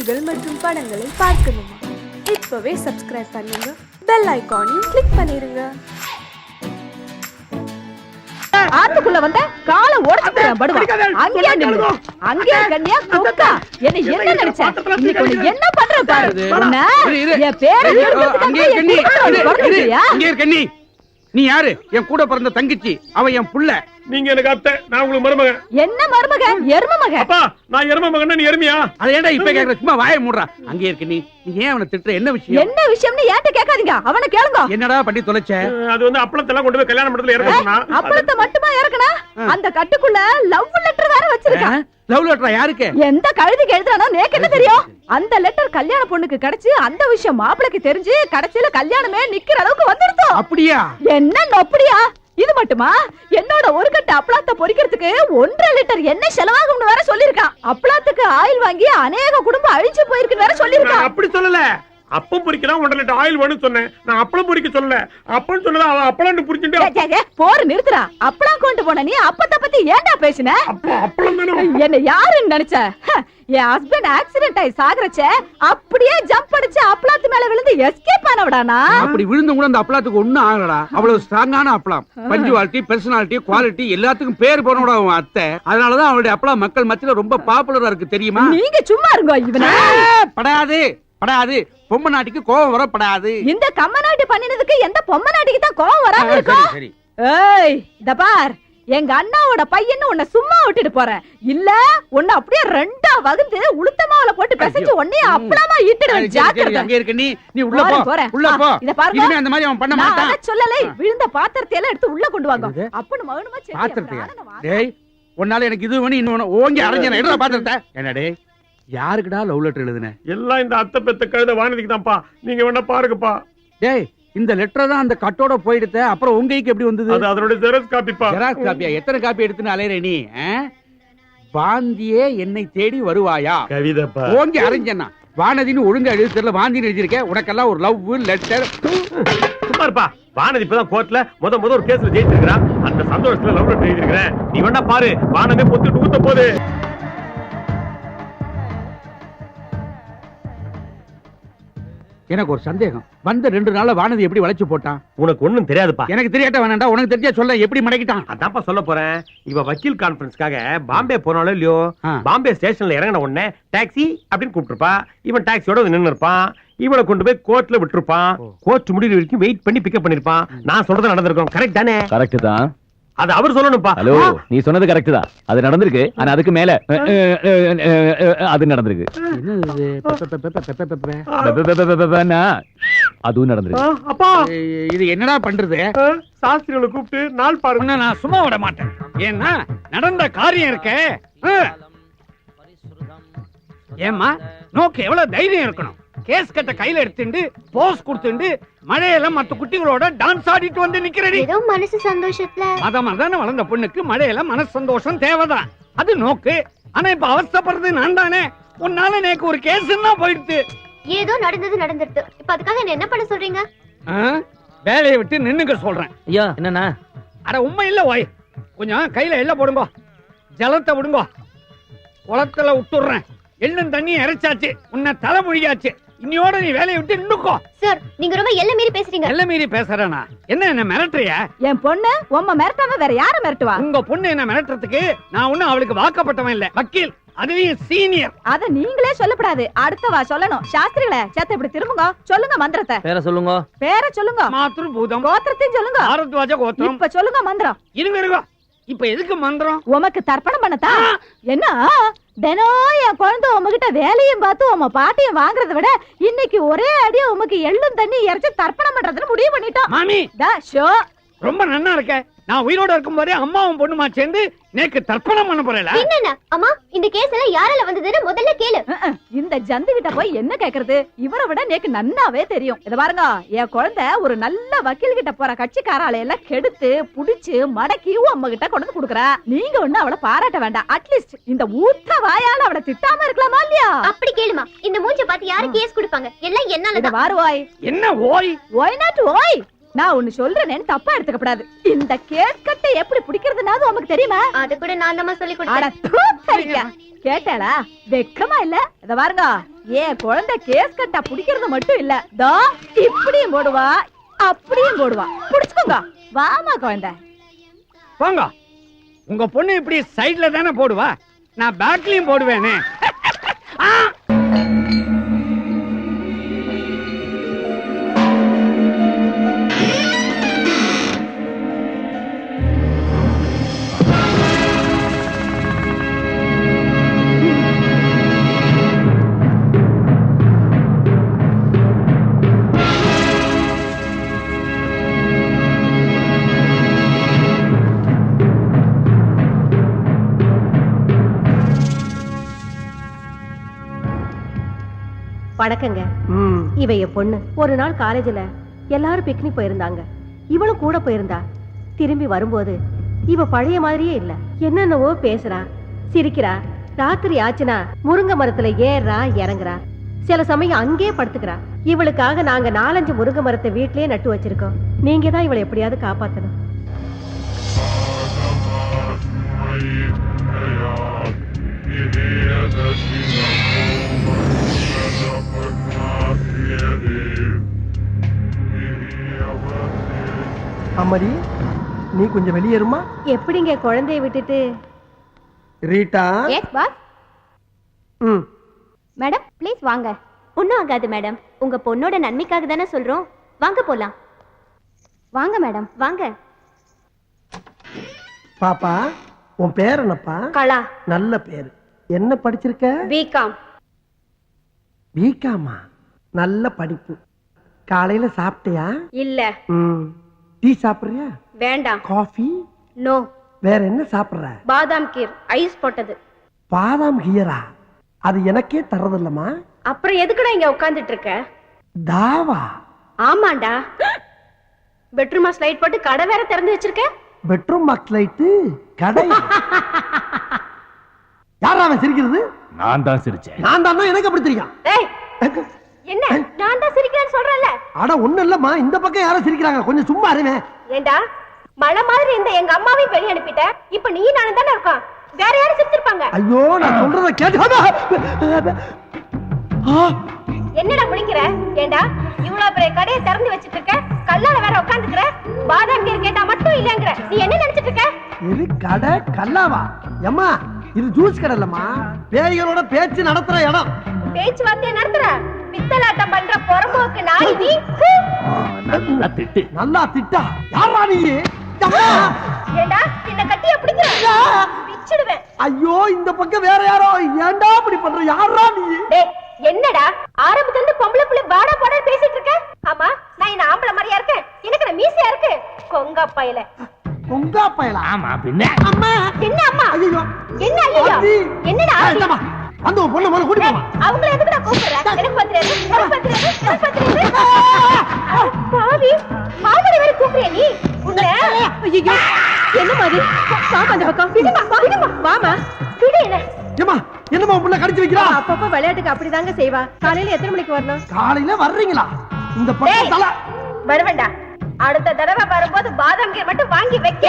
செய்திகள் மற்றும் படங்களை பார்க்கணுமா? இப்பவே சப்ஸ்கிரைப் பண்ணுங்க, பெல் ஐகானையும் கிளிக் பண்ணிருங்க. ஆத்துக்குள்ள வந்த காலை உடைச்சுறேன் படுவா. அங்கேயே நின்னு அங்கேயே கண்ணியா கொக்கா என்ன என்ன நினைச்ச? இன்னைக்கு உன்னை என்ன பண்ற பாரு. உன்ன என் பேரை அங்கே கண்ணி. நீ யாரு? என் கூட பிறந்த தங்கச்சி, அவ என் புள்ள. நீங்க எனக்கு அத்தை, நான் உங்களுக்கு மருமகன். என்ன மருமகன்? எரும மகன். அப்பா நான் எரும மகன், நீ எருமையா? அத ஏன்டா இப்ப கேக்குற? சும்மா வாயை மூடுறா. அங்கே இருக்க நீ ஏன் அவனை திட்டுற? என்ன விஷயம்? என்ன விஷயம்னு ஏன்ட்ட கேட்காதீங்க, அவனை கேளுங்க. என்னடா பண்ணி தொலைச்ச? அது வந்து அப்பளத்தெல்லாம் கொண்டு போய் கல்யாண மண்டபத்துல இறக்க சொன்னா. அப்பளத்தை மட்டுமா இறக்கனா? அந்த கட்டுக்குள்ள லவ் லெட்டர் வேற வச்சிருக்கான். லவ் லெட்டரா? யாருக்கு? எந்த கழுதிக்கு எழுதுறானோ நேக்கு என்ன தெரியும்? அந்த லெட்டர் கல்யாண பொண்ணுக்கு கிடைச்சு அந்த விஷயம் மாப்பிளைக்கு தெரிஞ்சு கடைசியில கல்யாணமே நிக்கிற அளவுக்கு வந்துருச்சு. அப்படியா? என்ன அப்படியா? இது மட்டுமா? என்னோட ஒரு கட்டு அப்பளத்தை பொரிக்கிறதுக்கு 1.5 லிட்டர் எண்ணெய் செலவாகும்னு வேற சொல்லிருக்கான். அப்பளத்துக்கு ஆயில் வாங்கி அநேக குடும்பம் அழிஞ்சு போயிருக்குன்னு வேற சொல்லிருக்கான். அப்படி சொல்லல, அப்பம் பொரிக்கலாம் 1.5 லிட்டர் ஆயில் வேணும்னு சொன்னேன். நான் அப்பளம் பொரிக்க சொல்லல. அப்பன்னு சொன்னதா அவன் அப்பளம் பொரிச்சுட்டு போர் நிறுத்துறா. அப்பளம் கொண்டு போன நீ அப்பத்தை பத்தி ஏன்டா பேசின? அப்பளம் தானே. என்ன யாருன்னு நினைச்ச? என் ஹஸ்பண்ட் ஆக்சிடென்ட் ஆகி சாகுறச்ச அப்படியே ஜம்ப் அடிச்சு அப்பளத்து மேல விழுந்து எஸ்கேப் ஆனவடானா? அப்படி விழுந்து கூட அந்த அப்பளத்துக்கு ஒண்ணும் ஆகலடா. அவ்வளவு ஸ்ட்ராங்கான அப்பளம். பஞ்சுவாலிட்டி, பர்சனாலிட்டி, குவாலிட்டி எல்லாத்துக்கும் பேர் போனோட அவன் அத்தை. அதனாலதான் அவளுடைய அப்பளம் மக்கள் மத்தியில ரொம்ப பாப்புலரா இருக்கு, தெரியுமா? நீங்க சும்மா இருங்க. இவனா படாது படாது. பொம்மை நாட்டிக்கு கோவம் வரப்படாது. இந்த கம்ம நாட்டி பண்ணினதுக்கு எந்த பொம்மை நாட்டிக்கு தான் கோவம் வராம இருக்கும்? சரி. ஏய் இத பார், எங்க அண்ணாவோட பையன்னு உன்னை சும்மா விட்டுட்டு போறேன். இல்ல உன்னை அப்படியே ரெண்டா வகுந்து உளுத்தமாவுல போட்டு பிசைச்சு உன்னைய அப்பளமா ஈட்டிடுவேன். ஜாக்கிரதை. அங்க இருக்க நீ உள்ள போ. உள்ள போ. இத பாருங்க, இனிமே அந்த மாதிரி அவன் பண்ண மாட்டான். நான் சொல்லலை. விழுந்த பாத்திரத்தை எல்லாம் எடுத்து உள்ள கொண்டு வாங்க. அப்பன்னு மகனுமா சரி. பாத்திரத்தையா? டேய் உன்னால எனக்கு இது வேணும் இன்னொன்னு ஓங்கி அரைஞ்சன. எடுடா பாத்திரத்தை. என்ன டேய், யாருக்குடா லவ் லெட்டர் எழுதுன? எல்லாம் இந்த அத்தை பெத்த கழுத வானதிக்கு தான்ப்பா. நீங்க வேணா பாருங்கப்பா. டேய் இந்த லெட்டர் தான் அந்த கட்டோட போயிடுத. அப்புறம் உங்க கைக்கு எப்படி வந்தது? அது அதோட ஜெராக்ஸ் காப்பிப்பா. ஜெராக்ஸ் காப்பியா? எத்தனை காப்பி எடுத்துன்னு அலையற நீ? வாந்தியே என்னை தேடி வருவாயா? கவிதைப்பா. ஓங்கி அரைஞ்சனா. வானதின்னு ஒழுங்கா எழுதி தெரியல, வாந்தின்னு எழுதிருக்க. உனக்கெல்லாம் ஒரு லவ் லெட்டர். சும்மா இருப்பா. வானதி இப்பதான் கோர்ட்ல முத ஒரு கேஸ்ல ஜெயிச்சிருக்கான். அந்த சந்தோஷத்துல லவ் லெட்டர் எழுதிருக்கேன். நீ வேணா பாரு. வானமே பொத்துட்டு ஊத்த போகுது. எனக்கு ஒரு சந்தேகம். வந்த 2 நாள்ல வானதி எப்படி வளைச்சு போட்டான்? உனக்கு ஒண்ணும் தெரியாதுப்பா. எனக்கு தெரியாட்ட வேணாண்டா, உனக்கு தெரிஞ்சா சொல்ல. எப்படி மடக்கிட்டான்? அதான்ப்பா சொல்ல போறேன். இவ வக்கீல் கான்ஃபரன்ஸ்க்காக பாம்பே போனாலும் இல்லையோ, பாம்பே ஸ்டேஷன்ல இறங்கின உடனே டாக்ஸி அப்படின்னு கூப்பிட்டுருப்பா. இவன் டாக்ஸியோட நின்று இருப்பான். இவனை கொண்டு போய் கோர்ட்ல விட்டுருப்பான். கோர்ட் முடிவு வரைக்கும் வெயிட் பண்ணி பிக்கப் பண்ணிருப்பான். நான் சொல்றது நடந்திருக்கும். கரெக்ட் தானே? கரெக்ட் தான். அது அவர் சொல்லணும்ப்பா. ஹலோ, நீ சொன்னது கரெக்ட் தான். அது நடந்திருக்கு. ஆனா அதுக்கு மேல அது நடந்திருக்கு. அதுவும் நடந்திருக்கு. அப்பா இது என்னடா பண்றது? சாஸ்திரிகளை கூப்பிட்டு நாள் பாருங்க. நான் சும்மா விட மாட்டேன். ஏன்னா நடந்த காரியம் இருக்க. ஏமா நோக்கு எவ்வளவு தைரியம் இருக்கணும்? கேஸ் கட்ட கையில எடுத்துட்டு போஸ் கொடுத்துட்டு மழையில மத்த குட்டிகளோட டான்ஸ் ஆடிட்டு வந்து நிக்கிறடி. ஏதோ மனசு சந்தோஷத்துல மதமதான வளர்ந்த பொண்ணுக்கு மழையில மனசு சந்தோஷம் தேவைதான். அது நோக்கு. ஆனா இப்ப அவஸ்தைப்படுறது நான் தானே. உன்னால எனக்கு ஒரு கேஸ் தான் போயிடுச்சு. ஏதோ நடந்துருது. இப்ப அதுக்காக என்ன பண்ண சொல்றீங்க? வேலையை விட்டு நின்னுக்க சொல்றேன். ஐயா என்னன்னா? அட உண்மை இல்ல ஓய். கொஞ்சம் கையில எல்லாம் போடுங்க, ஜலத்தை விடுங்க. குளத்துல விட்டுடுறேன். எள்ளும் தண்ணி இறைச்சாச்சு. உன்னை தலை முழியாச்சு. இன்னையோட நீ வேலையை விட்டு நின்னுக்கோ. சார் நீங்க ரொம்ப எல்லை மீறி பேசுறீங்க. எல்லை மீறி பேசுறேனா? என்ன மிரட்டுறியா? என் பொண்ணு உம்ம மிரட்டாம வேற யார மிரட்டுவா? உங்க பொண்ணு என்ன மிரட்டுறதுக்கு நான் ஒண்ணும் அவளுக்கு வாக்கப்பட்டவன் இல்ல. வக்கீல், அதுலயும் சீனியர். அத நீங்களே சொல்லப்படாது, அடுத்தவா சொல்லணும். சாஸ்திரிகளே சேத்த இப்படி திரும்புங்க. சொல்லுங்க மந்திரத்தை. பேர சொல்லுங்க. பேர சொல்லுங்க. மாத்ரு பூதம். கோத்திரத்தையும் சொல்லுங்க. ஆரத்வாஜ கோத்திரம். இப்ப சொல்லுங்க மந்திரம். இருங்க. இப்ப எதுக்கு மந்திரம்? உமக்கு தர்ப்பணம் பண்ணதா? என்ன தினம் என் குழந்தை உமகிட்ட வேலையும் பார்த்து உம பாட்டியும் வாங்குறத விட இன்னைக்கு ஒரே அடியா உமக்கு எள்ளும் தண்ணி இறைச்சி தர்ப்பணம் பண்றதுன்னு முடிவு பண்ணிட்டோம். மாமி ஷோ ரொம்ப நன்னா இருக்க. நான் உயிரோட இருக்கும் போதே அம்மாவும் பொண்ணுமா சேர்ந்து நேக்கு தர்ப்பணம் பண்ண போறேல. என்னன்னா அம்மா இந்த கேஸ் எல்லாம் யாரால வந்ததுன்னு முதல்ல கேளு. இந்த ஜந்து கிட்ட போய் என்ன கேக்குறது? இவரை விட நேக்கு நன்னாவே தெரியும். இத பாருங்க, என் குழந்தை ஒரு நல்ல வக்கீல் கிட்ட போற கட்சிக்காரால எல்லாம் கெடுத்து புடிச்சு மடக்கி அம்மா கிட்ட கொண்டு குடுக்குறா. நீங்க ஒண்ணு அவளை பாராட்ட வேண்டாம். அட்லீஸ்ட் இந்த ஊத்த வாயால அவளை திட்டாம இருக்கலாமா இல்லையா? அப்படி கேளுமா. இந்த மூஞ்ச பார்த்து யாரு கேஸ் கொடுப்பாங்க? எல்லாம் என்னாலதான். வாருவாய். என்ன ஓய்? ஒய் நாட் ஓய். நான் ஒன்னு சொல்றேன்னு தப்பா எடுத்துக்கப்படாது. இந்த கேஸ் கட்டை எப்படி பிடிக்கிறதுனாவது உனக்கு தெரியுமா? அது கூட நான் தான் சொல்லி கொடுத்தேன். கேட்டாளா? வெக்கமா இல்ல? இத பாருங்க, ஏன் குழந்தை கேஸ் கட்டா பிடிக்கிறது மட்டும் இல்ல, தோ இப்படியும் போடுவா அப்படியும் போடுவா. புடிச்சுக்கோங்க. வாமா குழந்தை. போங்க. உங்க பொண்ணு இப்படி சைடுல தானே போடுவா, நான் பேக்லயும் போடுவேனே. வணக்கங்க. இவ என் பொண்ணு. ஒரு நாள் காலேஜ்ல எல்லாரும் பிக்னிக் போயிருந்தாங்க. இவளும் கூட போயிருந்தா. திரும்பி வரும்போது இவ பழைய மாதிரியே இல்ல. என்னென்னவோ பேசுறா, சிரிக்கிறா. ராத்திரி ஆச்சுனா முருங்கை மரத்துல ஏறா இறங்குறா. சில சமயம் அங்கேயே படுத்துக்கிறா. இவளுக்காக நாங்க 4-5 முருங்கை மரத்தை வீட்லயே நட்டு வச்சிருக்கோம். நீங்க தான் இவளை எப்படியாவது காப்பாத்தணும். அம்மாடி, நீ கொஞ்சம் வெளியேறுமா? எப்படிங்க குழந்தைய விட்டுட்டு? ரீட்டா. Yes boss. ம். மேடம் ப்ளீஸ் வாங்க. ஒன்றும் ஆகாது மேடம், உங்க பொண்ணோட நன்மைக்காக தானே சொல்றோம். வாங்க போலாம். வாங்க மேடம் வாங்க. பாப்பா, உன் பேர் என்னப்பா? கலா. நல்ல பேரு. என்ன படிச்சிருக்க? பிகாம். பிகாமா? நல்ல படிப்பு. காலையில சாப்பிட்டியா? இல்ல. டீ சாப்பிடுறியா? வேண்டாம். காஃபி? நோ. வேற என்ன சாப்பிடுற? பாதாம் கீர் ஐஸ் போட்டது. பாதாம் கீரா? அது எனக்கே தரதில்லமா. அப்புறம் எதுக்குடா இங்க உட்கார்ந்துட்டு இருக்க? தாவா? ஆமாண்டா. பெட்ரூமா ஸ்லைட் போட்டு கடை வேற திறந்து வச்சிருக்க. பெட்ரூம் பாக்ஸ் லைட் கடை? யாரா அவன் சிரிக்கிறது? நான் தான் சிரிச்சேன். நான் தான். எனக்கு அப்படி தெரியும். ஏய், என்ன நான் தான் சிரிக்கிறேன்னு சொல்றேன்ல. அட ஒண்ணு இல்லம்மா, இந்த பக்கம் யாரும் சிரிக்கிறாங்க, கொஞ்சம் சும்மா இருங்க. ஏண்டா மழை மாதிரி இந்த எங்க அம்மாவையும் வெளிய அனுப்பிட்ட. இப்ப நீ நானும் தானே இருக்கோம். வேற யாரும் சிரிச்சிருப்பாங்க. ஐயோ, நான் சொல்றத கேட்டு. என்னடா முடிக்கிற? ஏண்டா இவ்வளவு பெரிய கடையை திறந்து வச்சிட்டு இருக்க, கல்லால வேற உட்கார்ந்துக்கிற. பாதாம் கீர் கேட்டா மட்டும் இல்லங்கற. நீ என்ன நினைச்சிட்டு இருக்க? இது கடை கல்லாவா? அம்மா, இது ஜூஸ் கடை இல்லம்மா, பேய்களோட பேச்சு நடத்துற இடம். பேச்சுவார்த்தையை நடத்துற? பித்தலாட்டம் பண்ற பொறம்போக்கு நாய் நீ. நல்லா திட்டு. நல்லா திட்டா? யாரா நீ? ஏண்டா என்ன கட்டிய பிடிக்கிற? பிச்சிடுவேன். ஐயோ, இந்த பக்கம் வேற யாரோ. ஏண்டா இப்படி பண்ற? யாரா நீ? டேய், என்னடா ஆரம்பத்துல இருந்து பொம்பளை புள்ள பாடா பாடா பேசிட்டு இருக்க? ஆமா, நான் என்ன ஆம்பளை மாதிரியா இருக்கேன்? எனக்கு என்ன மீசையா இருக்கு? கொங்கா பயல. கொங்கா பயலா? ஆமா, பின்ன. அம்மா. என்ன அம்மா? ஐயோ. என்ன ஐயோ? என்னடா? இல்லம்மா, வந்து உன் பொண்ணு கூட்டி போமா. அவங்கள எதுக்குடா கூப்பிடுற? எனக்கு பத்திரது, எனக்கு பத்திரது, எனக்கு பத்திரது. பாவி, மாமரை வேற கூப்பிடுற நீ? உன்னை ஐயோ, என்ன மாதிரி? பாப்பா அந்த பக்கம். விடுமா, விடுமா. வாமா. விடு என்ன? ஏம்மா, என்னம்மா உன் புள்ள கடிச்சு வைக்கிறா? அப்பப்ப விளையாட்டுக்கு அப்படிதாங்க செய்வா. காலையில எத்தனை மணிக்கு வரணும்? காலையில வர்றீங்களா? இந்த பக்கம் தல வருவேண்டா. அடுத்த தடவை வரும்போது பாதாம் கீர் மட்டும் வாங்கி வைக்க.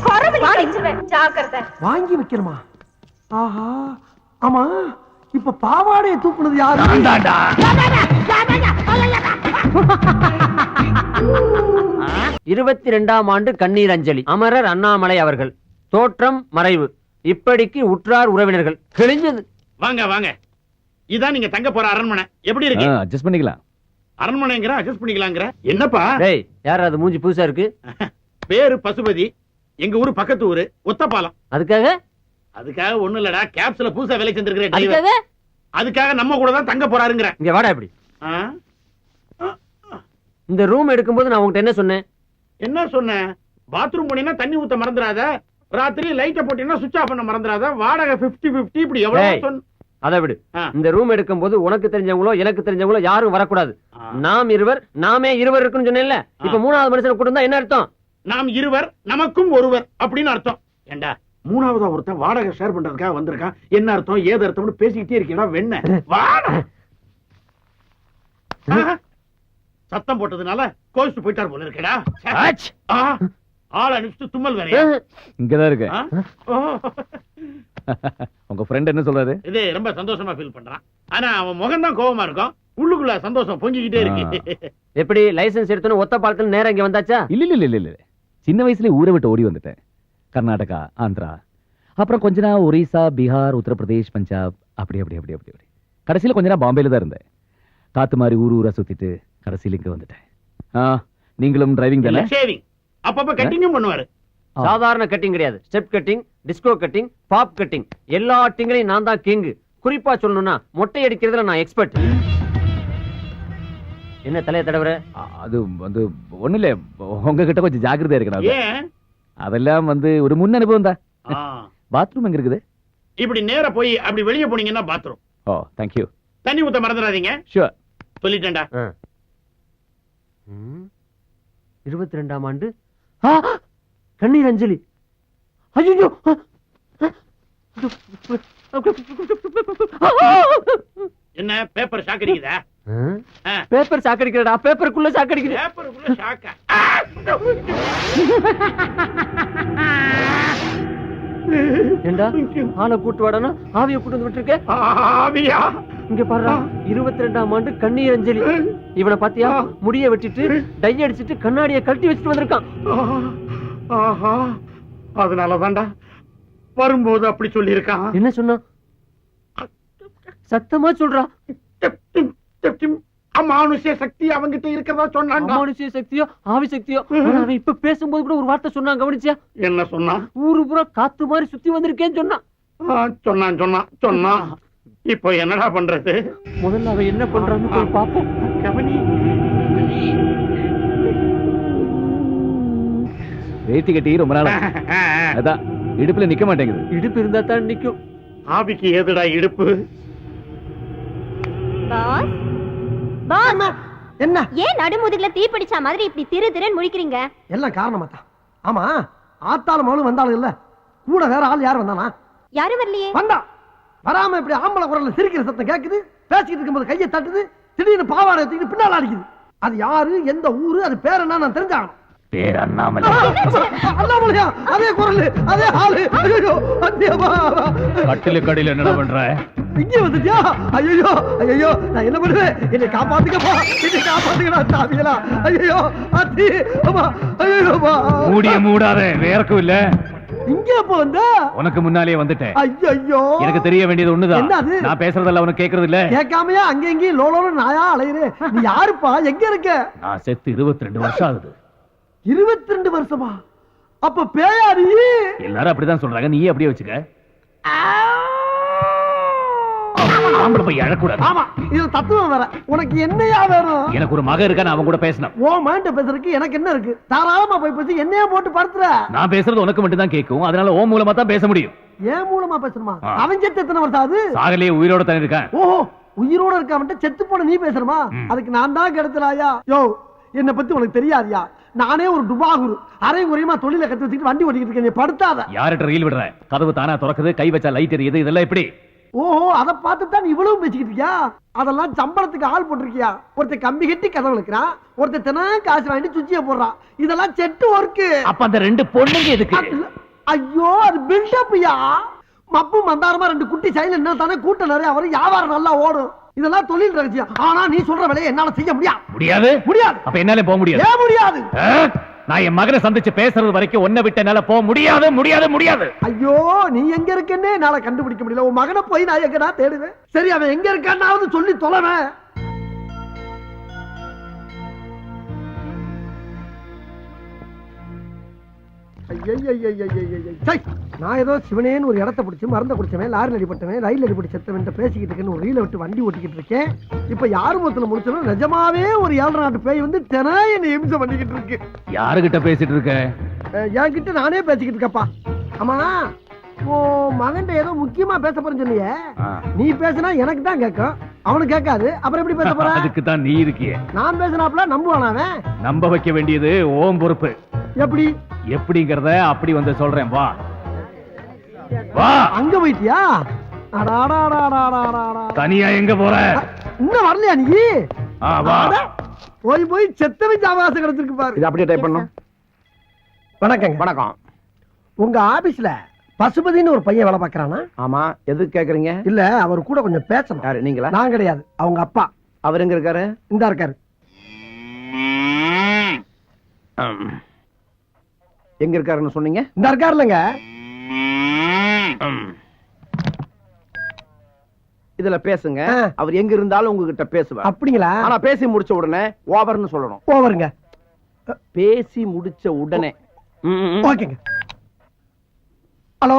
கொரவலி அடிச்சிருவேன். ஜாக்கிரதை. வாங்கி வைக்கிறமா? ஆஹா. ஆமா, இப்ப பாவாடையை தூக்குனது யாரு? 22ஆம் ஆண்டு கண்ணீர் அஞ்சலி. அமரர் அண்ணாமலை அவர்கள். தோற்றம் மறைவு. இப்படிக்கு உற்றார் உறவினர்கள். கிழிஞ்சது. வாங்க வாங்க, இதான் நீங்க தங்க போற அரண்மனை. எப்படி இருக்கு? அட்ஜஸ்ட் பண்ணிக்கலாம். அரண்மனைங்கிற அட்ஜஸ்ட் பண்ணிக்கலாங்கிற என்னப்பா? டேய், யார் அது? மூஞ்சி புதுசா இருக்கு. பேரு பசுபதி. எங்க ஊரு பக்கத்து ஊரு ஒத்தப்பாலம். அதுக்காக? அதுக்காக ஒண்ணு இல்லடா, கேப்ஸ்ல புதுசா வேலை செஞ்சிருக்கிற அதுக்காக? அதுக்காக நம்ம கூட தான் தங்க போறாருங்கிற. இங்க வாடா. இப்படி இந்த ரூம் எடுக்கும்போது நான் உங்ககிட்ட என்ன சொன்னேன்? என்ன சொன்ன? பாத்ரூம் போனீங்கன்னா தண்ணி ஊத்த மறந்துடாத, ராத்திரி லைட்ட போட்டீங்கன்னா சுவிட்ச் ஆஃப் பண்ண மறந்துடாத, வாடகை 50-50 இப்படி எவ்வளவு சொன்ன. அதை விடு. இந்த ரூம் எடுக்கும்போது உனக்கு தெரிஞ்சவங்களோ எனக்கு தெரிஞ்சவங்களோ யாரும் வரக்கூடாது. நாம் இருவர், நாமே இருவர் இருக்குன்னு சொன்னேன்ல. இப்ப 3வது மனுஷனை கூட்டு வந்தா என்ன அர்த்தம்? நாம் இருவர், நமக்கும் ஒருவர் அப்படின்னு அர்த்தம். ஏண்டா, 3வதா ஒருத்தன் வாடகை ஷேர் பண்றதுக்காக வந்திருக்கான். என்ன அர்த்தம் ஏது அர்த்தம்னு பேசிக்கிட்டே இருக்கீங்களா? வெண்ண வாடா. சத்தம் போட்டதுனால கோவிச்சு போயிட்டார் போல இருக்கடா. ஆள் அனுப்பிச்சு தும்மல் வேறையா? இங்கதான் இருக்கு. உங்க ஃப்ரெண்ட் என்ன சொல்றாரு? இது ரொம்ப சந்தோஷமா ஃபீல் பண்றான். ஆனா அவன் முகம் தான் கோவமா இருக்கும், உள்ளுக்குள்ள சந்தோஷம் பொங்கிக்கிட்டே இருக்கு. எப்படி லைசென்ஸ் எடுத்தோன்னு ஒத்த பாலத்துல நேரா இங்க வந்தாச்சா? இல்ல சின்ன வயசுல ஊரை விட்டு ஓடி வந்துட்டேன். கர்நாடகா, ஆந்திரா, அப்புறம் கொஞ்ச நாள் ஒரிசா, பீகார், உத்தரப்பிரதேஷ், பஞ்சாப், அப்படி கடைசியில கொஞ்ச நாள் பாம்பேல தான் இருந்தேன். காத்து மாதிரி ஊரா சுத்திட்டு கடைசியில இங்க வந்துட்டேன். நீங்களும் டிரைவிங் தானே? ஷேவிங் அப்பப்ப கட்டிங்கும் பண்ணுவாரு. சாதாரண கட்டிங் கிடையாது, step cutting, disco cutting, bob cutting, எல்லா கட்டிங்லயும் நான் தான் கிங். குறிப்பா சொல்லணும்னா மொட்டை அடிக்கிறதுல நான் எக்ஸ்பர்ட். என்ன தலைய தடவற? அது வந்து ஒண்ணு இல்ல, உங்ககிட்ட கொஞ்சம் ஜாக்கிரதையா இருக்கணும். ஏன்? அதெல்லாம் வந்து ஒரு முன் அனுபவம் தான். பாத்ரூம் எங்க இருக்குது? இப்படி நேரா போய் அப்படி வெளிய போனீங்கன்னா பாத்ரூம். O, thank you. தண்ணி ஊத்த மறந்துடாதீங்க. ஷூர். சொல்லிட்டேன்டா. 22ஆம் ஆண்டு கண்ணீர் அஞ்சலி. ஐயோ, என்ன பேப்பர் ஷாக் அடிக்குதா? பேப்பர் ஷாக் அடிக்கிறடா, பேப்பருக்குள்ள ஷாக் அடிக்குது. பேப்பருக்குள்ள ஷாக்கா? ஏண்டா ஆளை கூட்டு வாடனா ஆவிய கூட்டு வந்து விட்டுருக்க? ஆவியா? இங்க பாரு, 22ஆம் ஆண்டு கண்ணீர் அஞ்சலி. இவனை பாத்தியா? முடிய வெட்டிட்டு டை அடிச்சிட்டு கண்ணாடியை கழட்டி வச்சுட்டு வந்திருக்கான். ஆஹா, அதனாலதான்டா வரும்போது அப்படி சொல்லி இருக்கான். என்ன சொன்னா? சத்தமா சொல்றா. அமானுஷ்ய சக்தி அவங்கிட்ட இருக்கிறதா சொன்னான். அமானுஷ்ய சக்தியோ ஆவி சக்தியோ? அவன் இப்ப பேசும்போது கூட ஒரு வார்த்தை சொன்னான், கவனிச்சியா? என்ன சொன்னா? ஊரு பூரா காத்து மாதிரி சுத்தி வந்திருக்கேன்னு சொன்னான். சொன்னான். இப்போ என்னடா பண்றது? முதல்ல அவன் என்ன பண்றான்னு போய் பாப்போம். கவனி. வேட்டி கட்டி ரொம்ப நாள் அதான் இடுப்புல நிக்க மாட்டேங்குது. இடுப்பு இருந்தா தான் நிக்கும். ஆவிக்கு ஏதுடா இடுப்பு? என்ன ஏன் நடுமுதுகுல தீ பிடிச்ச மாதிரி இப்படி திரு திருன்னு முழிக்கிறீங்க? எல்லாம் காரணமா தான். ஆமா, ஆத்தாலும் மகளும் வந்தாலும் இல்ல, கூட வேற ஆள் யார் வந்தானா? யாரும் வரலையே. வந்தா வராம இப்படி ஆம்பளை குரல்ல சிரிக்கிற சத்தம் கேக்குது, பேசிக்கிட்டு இருக்கும்போது கையை தட்டுது, திடீர்னு பாவாடை தூக்கிட்டு பின்னால அடிக்குது. அது யாரு, எந்த ஊரு, அது பேர் என்ன நான் தெரிஞ்சாகணும். பேர் அண்ணாமலை. அண்ணாமலையா? அதே குரல், அதே ஆளு. ஐயோ, கட்டில கடையில என்ன பண்ற? இங்க வந்துட்டியா? ஐயோ, நான் என்ன பண்ணுவேன்? என்னை காப்பாத்துக்கப்பா, என்னை காப்பாத்துக்கடா சாமியலா. ஐயோ அத்தி, அம்மா, ஐயோப்பா. மூடாத, வேறக்கும் இல்ல. இங்க எப்ப வந்த? உனக்கு முன்னாலே வந்துட்டேன். ஐயோ, எனக்கு தெரிய வேண்டியது ஒண்ணுதான். என்னது? நான் பேசுறதெல்லாம் உனக்கு கேக்குறது இல்ல. கேட்காமையா அங்க எங்கேயும் லோலோல நாயா அலையுறே? நீ யாருப்பா? எங்க இருக்க? நான் செத்து 22 வருஷம் ஆகுது. 22 வருஷமா? அப்ப பேயாரி? எல்லாரும் அப்படிதான் சொல்றாங்க, நீயே அப்படியே வச்சுக்க. ஆம்பளை போய் அழக்கூடாது. ஆமா, இது தத்துவம் வேற. உனக்கு என்னையா வேணும்? எனக்கு ஒரு மகன் இருக்கா, நான் அவன் கூட பேசணும். ஓ மைண்ட பேசுறதுக்கு எனக்கு என்ன இருக்கு? தாராளமா போய் பேசி என்னையா போட்டு படுத்துற. நான் பேசுறது உனக்கு மட்டும் தான் கேட்கும், அதனால ஓ மூலமா தான் பேச முடியும். ஏன் மூலமா பேசணுமா? அவன் செத்து எத்தனை வருஷம் ஆகுது? சாகலையே, உயிரோட தான் இருக்கான். ஓஹோ, உயிரோட இருக்காம செத்து போன நீ பேசணுமா? அதுக்கு நான் தான் கிடைச்சலாயா? யோ, என்ன பத்தி உனக்கு தெரியாதியா? நானே ஒரு டுபாகுரு, அரை குறையமா தொழில கத்து வச்சுக்கிட்டு வண்டி ஓட்டிக்கிட்டு இருக்கேன். நீ படுத்தாத. யார்கிட்ட ரயில் விடுற? கதவு தானா திறக்குது, கை வச்சா லைட் எரியுது, இதெல்லாம் எப்படி? ஓஹோ, அத பார்த்து தான் இவ்வளவு பேசிக்கிட்டு இருக்கியா? அதெல்லாம் சம்பளத்துக்கு ஆள் போட்டிருக்கியா? ஒருத்தர் கம்பி கட்டி கதவு இழுக்கிறான், ஒருத்தர் தினம் காசு வாங்கிட்டு சுவிட்சிய போடுறான். இதெல்லாம் செட்டு ஒர்க்கு. அப்ப அந்த 2 பொண்ணுங்க எதுக்கு? ஐயோ, அது பில்டப்யா. மப்பு மந்தாரமா 2 குட்டி சைல என்ன தானே கூட்டம் நிறைய வரும், வியாபாரம் நல்லா ஓடும். இதெல்லாம் தொழில் ரகசியம். ஆனா நீ சொல்ற வேலையை என்னால செய்ய முடியாது. அப்ப என்னால போக முடியாது. ஏன் முடியாது? நான் என் மகனை சந்திச்சு பேசுறது வரைக்கும் ஒன்ன விட்டு என்னால போக முடியாது. ஐயோ, நீ எங்க இருக்கன்னே என்னால கண்டுபிடிக்க முடியல. உன் மகனை போய் நான் எங்கடா தேடுவேன்? சரி, அவன் எங்க இருக்கான்னாவது சொல்லி தொலைவேன். நான் ஏதோ சிவனேன்னு ஒரு இடத்த பிடிச்சி மறந்த குடிச்சவன், லாரில் அடிபட்டவன், ரயில் அடிபட்டு செத்தவன் பேசிக்கிட்டு இருக்கேன்னு ஒரு ரீல விட்டு வண்டி ஓட்டிக்கிட்டு இருக்கேன். இப்ப யாரு மொத்தத்துல முடிச்சாலும் நிஜமாவே ஒரு 7 நாட்டு பேய் வந்து தினம் என்ன இம்சை பண்ணிக்கிட்டு இருக்கு. யாருகிட்ட பேசிட்டு இருக்க? என்கிட்ட நானே பேசிக்கிட்டு இருக்கப்பா. ஆமா, மகன் ஏதோ முக்கியமா பேச போறேன்னு சொன்னியே, நீ பேசினா எனக்கு தான் கேட்கும், அவனுக்கு கேட்காது. அப்புறம் எப்படி பேச போற? அதுக்கு தான் நீ இருக்கியே. நான் பேசினாப்ல நம்புவானே. நம்ப வைக்க வேண்டியது ஓம் பொறுப்பு. எப்படிங்கறத அப்படி வந்து சொல்றேன். வா வா. அங்க போயிட்டியா? தனியா எங்க போற? இன்னும் வரலையா நீ? வா. போய் செத்தவன் அவகாசம் கிடைச்சிருக்கு பாரு. இது அப்படியே டைப் பண்ணோம். வணக்கம். வணக்கம். உங்க ஆபீஸ்ல பசுபதினு ஒரு பையன் வேலை பாக்குறானா? ஆமா, எதுக்கு கேக்குறீங்க? இல்ல, அவர் கூட கொஞ்சம் பேசணும். யாரு, நீங்களா? நான் கிடையாது, அவங்க அப்பா. அவர் எங்க இருக்காரு? இந்தா இருக்காரு. எங்க இருக்காருன்னு சொன்னீங்க? இந்த இருக்காருலங்க. இதுல பேசுங்க. அவர் எங்க இருந்தாலும் உங்ககிட்ட பேசுவார். அப்படிங்களா? ஆனா பேசி முடிச்ச உடனே ஓவர்னு சொல்லணும். ஓவருங்க. பேசி முடிச்ச உடனே. ஓகேங்க. Hello,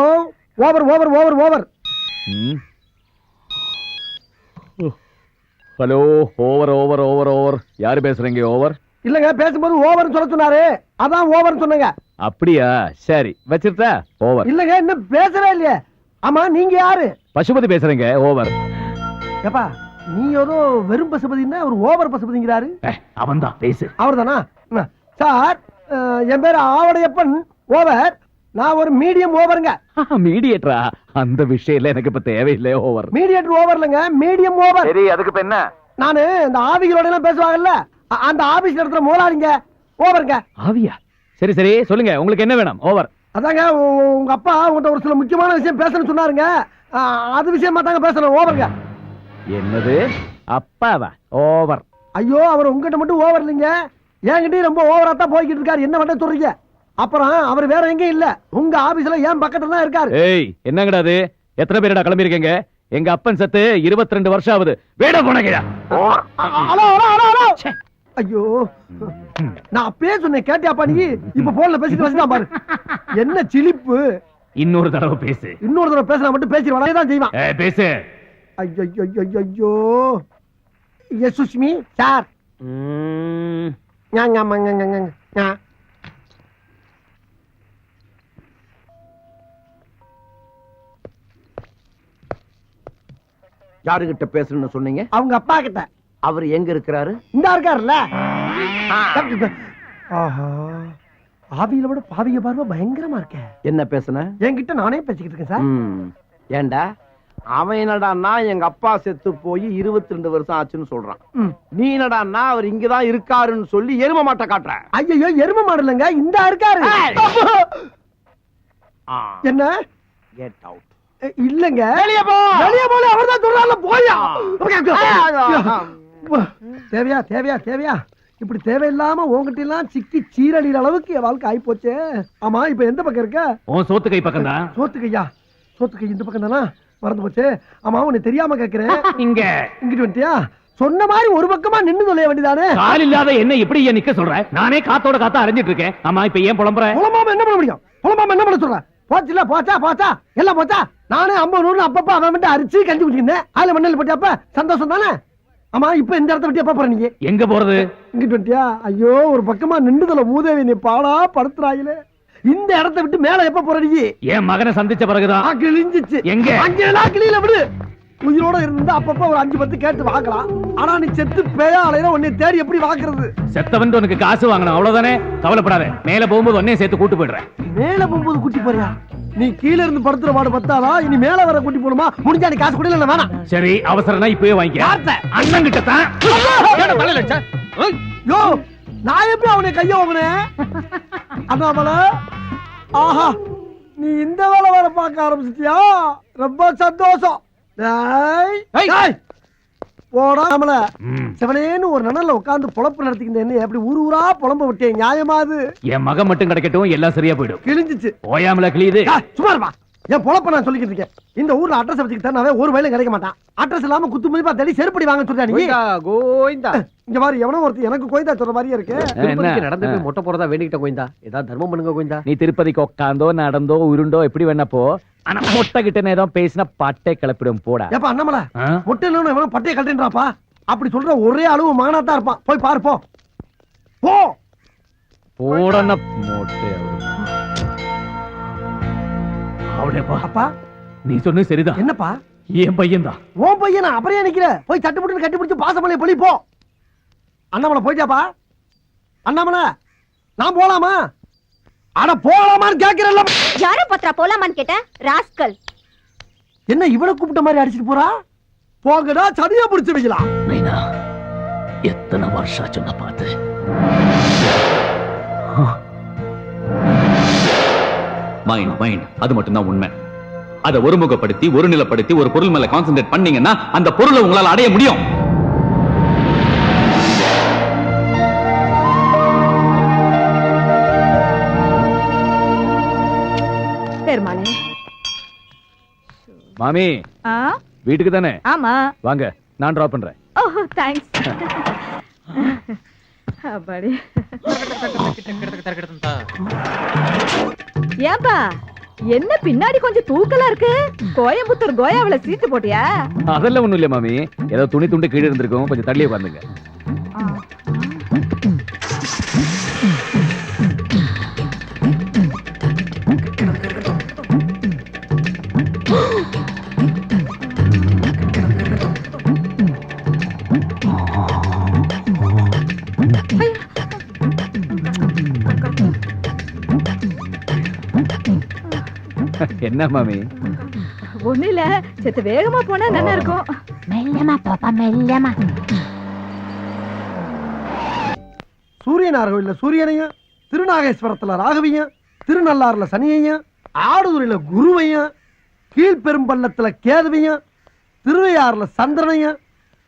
over over over over. Hello, over over over over. யாரு பேசுறீங்க? ஓவர் இல்லங்க, பேசும்போது ஓவர்னு சொல்ல சொன்னாரு, அதான் ஓவர்னு சொன்னங்க. அப்படியா? சரி, வச்சிருட்டா? ஓவர். இல்லங்க, இன்னும் பேசவே இல்லையே. ஆமா, நீங்க யாரு? பசுபதி பேசுறீங்க. ஓவர். ஏப்பா, நீ ஏதோ வெறும் பசுபதினா அவர் ஓவர் பசுபதிங்கிறாரு. அவன் தான் பேசு. அவர் தானா? சார், என் பேரு ஆவடையப்பன். ஓவர். நான் ஒரு மீடியம் ஓவருங்க. மீடியேட்டரா? அந்த விஷயம் எனக்கு இப்ப தேவையில்லை. ஓவர். மீடியேட்டர் ஓவர் இல்லங்க, மீடியம் ஓவர். சரி, அதுக்கு இப்ப என்ன? நானு இந்த ஆவிகளோட எல்லாம் பேசுவாங்கல்ல, அந்த ஆபீஸ் நடத்துற முதலாளிங்க. ஓவருங்க. ஆவியா? சரி சரி, சொல்லுங்க, உங்களுக்கு என்ன வேணும்? ஓவர். அதாங்க, உங்க அப்பா உங்கள்கிட்ட ஒரு சில முக்கியமான விஷயம் பேசணும்னு சொன்னாருங்க. அது விஷயமா தாங்க பேசணும். ஓவருங்க. என்னது? அப்பாவா? ஓவர். ஐயோ, அவர் உங்ககிட்ட மட்டும் ஓவர் இல்லைங்க, என்கிட்டயும் ரொம்ப ஓவரா தான் போய்கிட்டு இருக்காரு. என்ன பண்ண சொல்றீங்க? அப்புறம் அவர் வேற எங்கேயும் இல்ல, உங்க ஆபீஸ்ல ஏன் பக்கத்துல தான் இருக்காரு. ஏய், என்னங்கடா அது? எத்தனை பேரடா கிளம்பி இருக்கீங்க? எங்க அப்பன் செத்து 22 வருஷம் ஆகுது. வேட போனங்கடா. ஐயோ, நான் அப்பயே சொன்னேன், கேட்டியாப்பா நீ? இப்ப போன்ல பேசிட்டு வச்சுதான் பாரு. என்ன சிலிப்பு. இன்னொரு தடவை பேசு. இன்னொரு தடவை பேசினா மட்டும் பேசிடுவான் தான் செய்வான். பேசு. ஐயோ ஐயோ ஐயோ. Yes Sushmi sir. யாருகிட்ட பேசணும்னு சொன்னீங்க? அவங்க அப்பா கிட்ட. அவர் எங்க இருக்கிறாரு? இந்த இருக்காருல்ல. ஆஹா, ஆவியில விட பாவிக பார்வை பயங்கரமா இருக்க. என்ன பேசுன? என்கிட்ட நானே பேசிக்கிட்டு இருக்கேன் சார். ஏண்டா, அவன் என்னடான்னா எங்க அப்பா செத்து போய் 22 வருஷம் ஆச்சுன்னு சொல்றான். நீ என்னடான்னா அவர் இங்கதான் இருக்காருன்னு சொல்லி எரும மாட்டை காட்டுற. ஐயோ, எரும மாடு இல்லைங்க, இந்த இருக்காரு. என்ன? Get out. இல்லங்க, வெளிய போ. வெளிய போல அவர்தான் சொல்றாருல, போயா. தேவையா தேவையா தேவையா? இப்படி தேவையில்லாம உங்ககிட்ட எல்லாம் சிக்கி சீரழிற அளவுக்கு என் வாழ்க்கை ஆயி போச்சு. ஆமா, இப்ப எந்த பக்கம் இருக்க? உன் சோத்து கை பக்கம் தான். சோத்து கையா? சோத்து கை இந்த பக்கம் தானா? மறந்து போச்சு. ஆமா, உன்னை தெரியாம கேக்குறேன். இங்க இங்கிட்டு வந்துட்டியா? சொன்ன மாதிரி ஒரு பக்கமா நின்னு சொல்ல வேண்டியதானே? கால் இல்லாத என்ன இப்படி ஏன் நிக்க சொல்ற? நானே காத்தோட காத்தா அரைஞ்சிட்டு இருக்கேன். ஆமா, இப்ப ஏன் புலம்புற? புலம்பாம என்ன பண்ண முடியும்? புலம்பாம என்ன பண்ண சொல்ற? போச்சுல, போச்சா போச்சா எல்லாம் போச்சா. நானே 50 100 அப்பப்ப அவன் மட்டும் அரிச்சு கஞ்சி குடிச்சிருந்தேன். அதுல மண்ணல் போட்டியா? அப்ப சந்தோஷம் தானே? ஆமா, இப்ப இந்த இடத்த விட்டு எப்ப போற நீங்க? எங்க போறது? இங்கிட்டு வந்துட்டியா? ஐயோ, ஒரு பக்கமா நின்றுதல மூதேவி நீ பாடா படுத்துறாயிலே. இந்த இடத்த விட்டு மேல எப்ப போற நீ? என் மகனை சந்திச்ச பிறகுதான். கிழிஞ்சிச்சு. எங்க? அங்கெல்லாம் கிளியில விடு. உயிரோட இருந்தா அப்பப்ப ஒரு 5 10 கேட்டு வாக்கலாம். ஆனா நீ செத்து பேயா அலையில உன்னை தேடி எப்படி வாக்குறது? செத்தவன் உனக்கு காசு வாங்கணும், அவ்வளவுதானே. கவலைப்படாத, மேல போகும்போது உன்னையும் சேர்த்து கூட்டு போயிடுறேன். மேல போகும்போது கூட்டி போறியா? நீ கீழ இருந்து படுத்துற பாடு பத்தாதா? இனி மேல வர கூட்டி போணுமா? முடிஞ்சா நீ காசு கூட இல்ல வேணாம். சரி, அவசரம்னா இப்பவே வாங்கிக்க. அண்ணன் கிட்ட தான். யோ, நான் எப்படி அவனை கைய வாங்கினேன்? அண்ணாமல, ஆஹா, நீ இந்த வேலை வர பார்க்க ஆரம்பிச்சிட்டியா? ரொம்ப சந்தோஷம். போடா நம்மள. செவனேன்னு ஒரு நனல்ல உட்கார்ந்து பொழப்பு நடத்திக்கிட்டு என்ன எப்படி ஊர் ஊரா புலம்ப விட்டேன்? நியாயமாது? என் மகன் மட்டும் கிடைக்கட்டும், எல்லாம் சரியா போயிடும். கிழிஞ்சிச்சு. ஓயாமல கிளியுது. சும்மா இருப்பா. என் பொழப்ப நான் சொல்லிக்கிட்டு இருக்கேன். இந்த ஊர்ல அட்ரஸ் வச்சுக்கிட்டா ஒரு வயலும் கிடைக்க மாட்டான். அட்ரஸ் இல்லாம குத்து மதிப்பா தேடி செருப்படி வாங்க சொல்றா நீ. கோயிந்தா, இங்க மாதிரி எவனோ ஒருத்தர் எனக்கு கோயிந்தா சொல்ற மாதிரியே இருக்கு. நடந்து போய் மொட்டை போறதா வேண்டிக்கிட்ட கோயிந்தா, ஏதாவது தர்மம் பண்ணுங்க கோயிந்தா. நீ திருப்பதிக்கு உட்காந்தோ நடந்தோ உருண்டோ எப்படி வேணா போ. ஆனா மொட்டை கிட்ட ஏதோ பேசினா பட்டை கிளப்பிடும். போடா. ஏப்பா அண்ணாமலை, மொட்டை இல்லைன்னு எவனோ பட்டையை கழட்டுன்றாப்பா. அப்படி சொல்ற ஒரே அளவு மகனா தான் இருப்பான். போய் பாரு போ. போ. போடன மொட்டை. அவளேப்பா. அப்பா, நீ சொன்னது சரிதான். என்னப்பா? என் பையன் தான். உன் பையனா? அப்புறம் நிக்கிற? போய் சட்டு புட்டு கட்டி பிடிச்சு பாசமலையை பழி போ. அண்ணாமலை போயிட்டாப்பா. அண்ணாமலை, நான் போலாமா? அட போலாமான்னு கேக்குறல்ல. யார பத்திரா போலாமான்னு கேட்ட ராஸ்கல். என்ன இவள கூப்பிட்ட மாதிரி அடிச்சிட்டு போறா? போங்கடா, சதியா பிடிச்சு வைக்கலாம். நைனா, எத்தனை வருஷம் சொன்ன பார்த்து. மைண்ட் மைண்ட் அது மட்டும் தான் உண்மை. அதை ஒருமுகப்படுத்தி ஒருநிலைப்படுத்தி ஒரு பொருள் மேல கான்சென்ட்ரேட் பண்ணீங்கன்னா அந்த பொருளை உங்களால அடைய முடியும். பெருமாளே. மாமி ஆ வீட்டுக்கு தானே? ஆமா. வாங்க, நான் டிராப் பண்றேன். ஓ தேங்க்ஸ். அப்பாடி. ஏன்பா என்ன பின்னாடி கொஞ்சம் தூக்கலா இருக்கு? கோயம்புத்தூர் கோயாவில சீட்டு போட்டியா? அதெல்லாம் ஒண்ணும் இல்ல மாமி, ஏதோ துணி துண்டு கீழே இருந்திருக்கும், கொஞ்சம் தள்ளி உட்காந்துங்க. என்ன மாமி? ஒண்ணு இல்ல, செத்து வேகமா போனா நல்லா இருக்கும். மெல்லமா பாப்பா மெல்லமா. சூரியனார் கோயில்ல சூரியனையும், திருநாகேஸ்வரத்துல ராகவியும், திருநள்ளாறுல சனியையும், ஆடுதுறையில குருவையும், கீழ்பெரும்பள்ளத்துல கேதுவையும், திருவையாறுல சந்திரனையும்,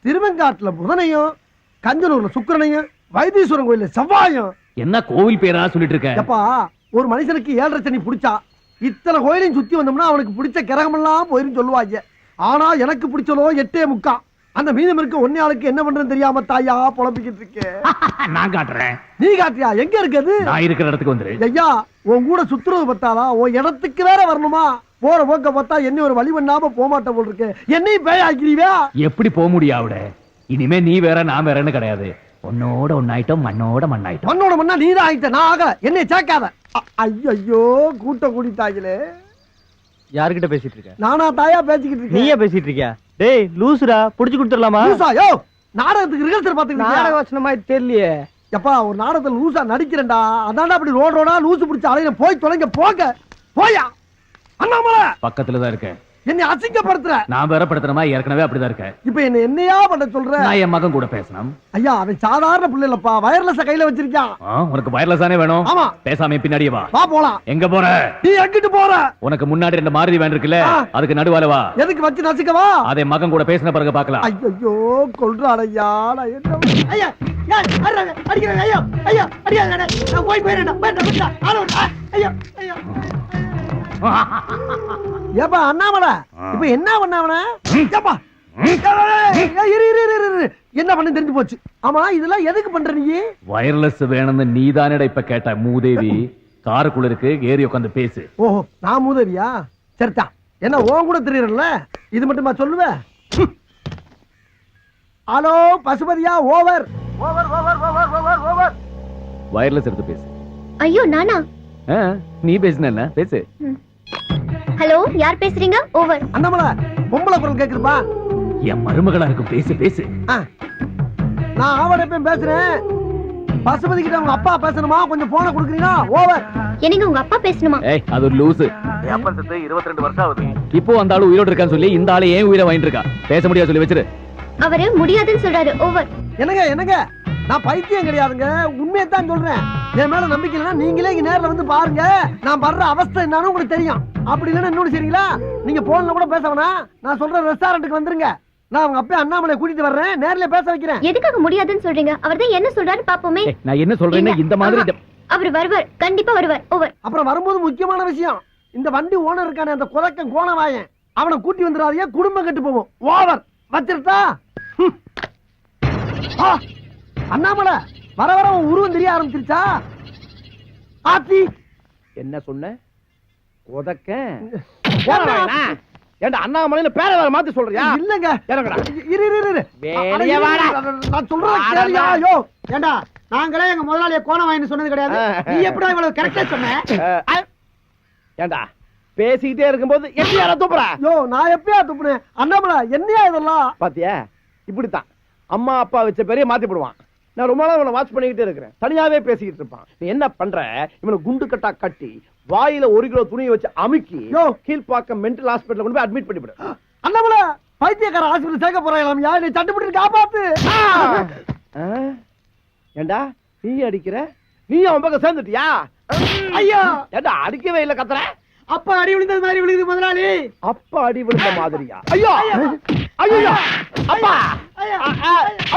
திருவெங்காட்டுல புதனையும், கஞ்சனூர்ல சுக்கிரனையும், வைத்தீஸ்வரன் கோயில்ல செவ்வாயும். என்ன கோவில் பேரா சொல்லிட்டு இருக்க? எப்பா, ஒரு மனுஷனுக்கு 7.5 சனி பிடிச்சா இத்தனை கோயிலையும் சுத்தி வந்தோம்னா அவனுக்கு பிடிச்ச கிரகமெல்லாம் போயிரும் சொல்லுவாங்க. ஆனா எனக்கு பிடிச்சதோ 8.75. அந்த மீதம் இருக்க 1 ஆளுக்கு என்ன பண்றேன்னு தெரியாம தாயா புலம்பிக்கிட்டு இருக்கேன். நான் காட்டுறேன். நீ காட்டியா? எங்க இருக்குது? நான் இருக்கிற இடத்துக்கு வந்துரு. ஐயா, உன் கூட சுத்துறது பத்தாதா? உன் இடத்துக்கு வேற வரணுமா? போற போக்க பார்த்தா என்ன ஒரு வழி பண்ணாம போமாட்ட போல் இருக்கு. என்னையும் பேய் ஆக்கிடுவியா? எப்படி போக முடியாவிட? இனிமே நீ வேற நான் வேறன்னு கிடையாது. உன்னோட ஒன்னாயிட்டோம், மண்ணோட மண்ணாயிட்டோம். மண்ணோட மண்ணா நீதான் ஆயிட்ட, நான் ஆகல. என்னை சேர்க்காத. ஐயோ, கூட்ட கூடிட்டாங்களே. யார்கிட்ட பேசிட்டு இருக்க? நானா தாயா பேசிக்கிட்டு இருக்கேன். நீயே பேசிட்டு இருக்கியா? டேய் லூசுடா, புடிச்சு கொடுத்துடலாமா? லூசா? யோ, நாடகத்துக்கு ரிஹர்சல் பாத்துக்கிட்டு நாடக வசனமா தெரியலையே. எப்பா, ஒரு நாடகத்துல லூசா நடிக்கிறேன்டா. அதான்டா அப்படி ரோடா லூசு பிடிச்ச அலையில போய் தொலைங்க. போங்க போயா. அண்ணாமலை பக்கத்துலதான் இருக்கேன். என்னை அசிங்கப்படுத்துற. நான் வேற படுத்துறமா ஏற்கனவே அப்படிதான் இருக்கேன். இப்ப என்னையா பண்ண சொல்ற? நான் என் மகன் கூட பேசணும். ஐயா, அவன் சாதாரண பிள்ளை இல்லப்பா, வயர்லெஸ் கையில வச்சிருக்கான். உனக்கு வயர்லெஸ் தானே வேணும்? ஆமா. பேசாம பின்னாடியே வா. வா போலாம். எங்க போற? நீ எங்கிட்டு போற? உனக்கு முன்னாடி 2 மாருதி வேன் இருக்குல்ல, அதுக்கு நடுவால வா. எதுக்கு வச்சு நசுக்கவா? அதே மகன் கூட பேசின பிறகு பாக்கலாம். ஐயோ, கொல்றாடையா. ஐயா, அடிக்கிறேன். ஐயா ஐயா அடிக்காத. நான் போய் போயிடுறேன். ஐயா ஐயா. ஏப்பா அண்ணாமலை, இப்ப என்ன பண்ணாவன? ஏப்பா என்ன பண்ண தெரிஞ்சு போச்சு. ஆமா, இதெல்லாம் எதுக்கு பண்ற நீ? வயர்லெஸ் வேணும்னு நீதானடா இப்ப கேட்ட. மூதேவி காருக்குள்ள இருக்கு, ஏறி உட்காந்து பேசு. ஓஹோ, நான் மூதேவியா? சரிதா, என்ன உன் கூட தெரியறல? இது மட்டுமா சொல்லுவேன்? ஹலோ பசுபதியா, over over over over over over. Wireless எடுத்து பேசு. ஐயோ நானா? நீ பேசுன என்ன? பேசு. ஹலோ, யார் பேசுறீங்க? ஓவர். அண்ணாமலை, பொம்பளை குரல் கேக்குதுப்பா. என் மருமகளா இருக்கும், பேசு பேசு. நான் அவட பேசுறேன். பசுபதி கிட்ட உங்க அப்பா பேசணுமா? கொஞ்சம் போன கொடுக்குறீங்களா? ஓவர். என்னங்க உங்க அப்பா பேசணுமா? ஏய், அது ஒரு லூசு. அப்பா செத்து 22 வருஷம் ஆகுது. இப்போ அந்த ஆளு உயிரோட இருக்கான்னு சொல்லி இந்த ஆளு ஏன் உயிரை வாங்கிட்டு இருக்கா? பேச முடியாது சொல்லி வச்சிரு. அவரு முடியாதுன்னு சொல்றாரு. ஓவர். என்னங்க, நான் பைத்தியம் கிடையாதுங்க, உண்மையை தான் சொல்றேன். என் மேல நம்பிக்கை இல்லைன்னா நீங்களே இங்க நேர்ல வந்து பாருங்க. நான் படுற அவஸ்தை என்னன்னு உங்களுக்கு தெரியும். அப்படி இல்லைன்னா இன்னொன்னு சரிங்களா, நீங்க போன்ல கூட பேச வேணாம். நான் சொல்ற ரெஸ்டாரண்ட்டுக்கு வந்துருங்க. நான் உங்க அப்பா அண்ணாமலை கூட்டிட்டு வர்றேன், நேர்ல பேச வைக்கிறேன். எதுக்காக முடியாதுன்னு சொல்றீங்க? அவர்தான் என்ன சொல்றாரு பாப்போமே. நான் என்ன சொல்றேன்னா இந்த மாதிரி அவர் வருவார், கண்டிப்பா வருவார். ஓவர். அப்புறம் வரும்போது முக்கியமான விஷயம், இந்த வண்டி ஓனர் இருக்கானே அந்த குதக்கம் கோணவாயன், அவனை கூட்டி வந்துடாதீங்க, குடும்பம் கெட்டு போவோம். ஓவர். வச்சிருட்டா? அண்ணாமலை, வர வர உருவம் தெரிய ஆரம்பிச்சிருச்சா? ஆத்தி என்ன சொன்ன? உதக்க ஏண்டா அண்ணாமலையில பேரை வேற மாத்தி சொல்றியா? இல்லங்க, இரு நான் சொல்றேன் கேளியா. யோ ஏண்டா, நாங்களே எங்க முதலாளிய கோணவாயின்னு சொன்னது கிடையாது. நீ எப்படி இவ்வளவு கரெக்டா சொன்ன? ஏண்டா பேசிக்கிட்டே இருக்கும்போது எப்படியா துப்புற? யோ, நான் எப்பயா துப்புனேன்? அண்ணாமலை, என்னையா இதெல்லாம்? பாத்தியா, இப்படித்தான் அம்மா அப்பா வச்ச பெரிய மாத்தி போடுவான். நான் ரொம்ப நாள் இவனை வாட்ச் பண்ணிக்கிட்டே இருக்கிறேன். தனியாவே பேசிக்கிட்டு இருப்பான். நீ என்ன பண்ற? இவனை குண்டு கட்டா கட்டி வாயில 1 கிலோ துணியை வச்சு அமுக்கி கீழ்பாக்கம் மென்டல் ஹாஸ்பிடல்ல கொண்டு போய் அட்மிட் பண்ணிவிடு. அண்ணாமலை, பைத்தியக்கார ஹாஸ்பிடல் சேர்க்க போறாங்களாம். யா, நீ சட்டுப்பட்டு காப்பாத்து. ஏண்டா நீ அடிக்கிற? நீ அவன் பக்கம் சேர்ந்துட்டியா? ஐயா, ஏண்டா அடிக்கவே இல்ல கத்துற? அப்பா அடி விழுந்தது மாதிரி விழுகுது முதலாளி. அப்பா அடி விழுந்த மாதிரியா? ஐயோ ஐயோ அப்பா